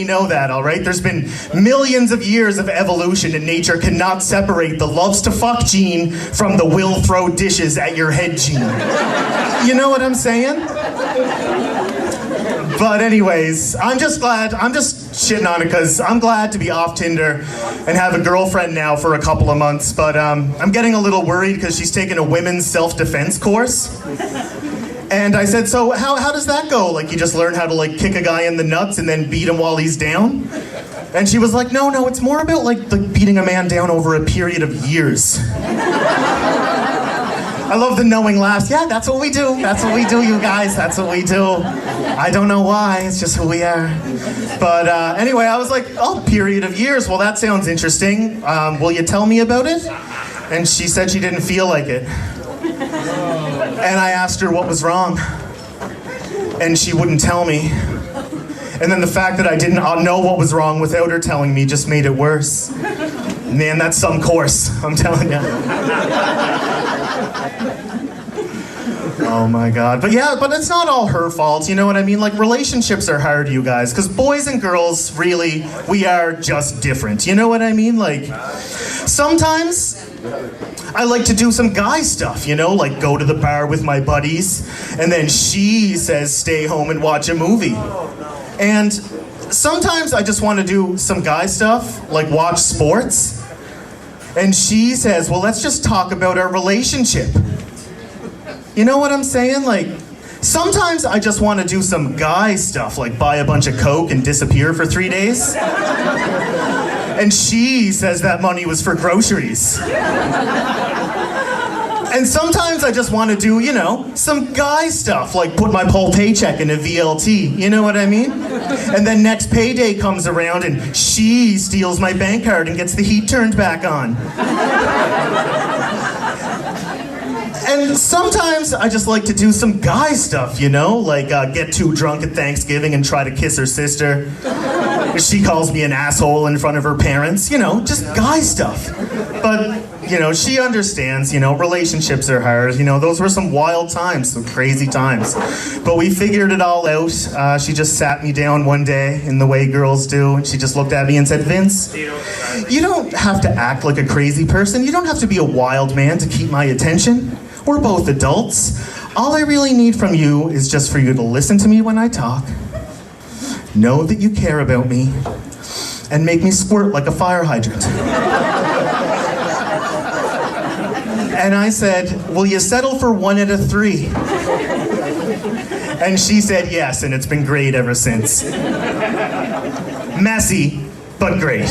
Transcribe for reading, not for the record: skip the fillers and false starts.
You know that, all right? There's been millions of years of evolution, and nature cannot separate the loves to fuck gene from the will throw dishes at your head gene. You know what I'm saying? But anyways, I'm just shitting on it because I'm glad to be off Tinder and have a girlfriend now for a couple of months, but I'm getting a little worried because she's taking a women's self-defense course. And I said, so how does that go? Like, you just learn how to, like, kick a guy in the nuts and then beat him while he's down? And she was like, no, it's more about, like beating a man down over a period of years. I love the knowing laughs. Yeah, that's what we do. That's what we do, you guys. That's what we do. I don't know why. It's just who we are. But anyway, I was like, oh, period of years. Well, that sounds interesting. Will you tell me about it? And she said she didn't feel like it. And I asked her what was wrong, and she wouldn't tell me. And then the fact that I didn't know what was wrong without her telling me just made it worse. Man, that's some course, I'm telling you. Oh my God. But yeah, but it's not all her fault, you know what I mean? Like, relationships are hard, you guys, because boys and girls, really, we are just different. You know what I mean? Like, sometimes I like to do some guy stuff, you know, like go to the bar with my buddies, and then she says stay home and watch a movie. And sometimes I just want to do some guy stuff, like watch sports, and she says, well, let's just talk about our relationship. You know what I'm saying? Like, sometimes I just want to do some guy stuff, like buy a bunch of coke and disappear for 3 days. And she says that money was for groceries. And sometimes I just want to do, you know, some guy stuff, like put my whole paycheck in a VLT, you know what I mean? And then next payday comes around and she steals my bank card and gets the heat turned back on. And sometimes I just like to do some guy stuff, you know, like get too drunk at Thanksgiving and try to kiss her sister. She calls me an asshole in front of her parents, you know, just guy stuff. But, you know, she understands, you know, relationships are hard. You know, those were some wild times, some crazy times. But we figured it all out. She just sat me down one day in the way girls do, and she just looked at me and said, Vince, you don't have to act like a crazy person. You don't have to be a wild man to keep my attention. We're both adults. All I really need from you is just for you to listen to me when I talk, know that you care about me, and make me squirt like a fire hydrant. And I said, will you settle for 1 out of 3? And she said yes, and it's been great ever since. Messy, but great.